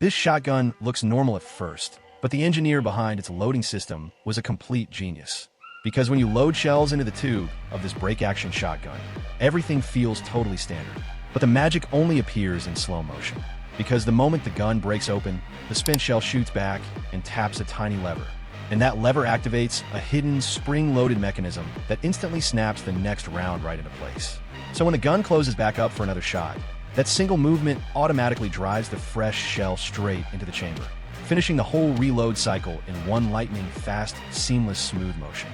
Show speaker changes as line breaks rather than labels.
This shotgun looks normal at first, but the engineer behind its loading system was a complete genius. Because when you load shells into the tube of this break-action shotgun, everything feels totally standard. But the magic only appears in slow motion. Because the moment the gun breaks open, the spent shell shoots back and taps a tiny lever. And that lever activates a hidden, spring-loaded mechanism that instantly snaps the next round right into place. So when the gun closes back up for another shot, that single movement automatically drives the fresh shell straight into the chamber, finishing the whole reload cycle in one lightning-fast, seamless, smooth motion.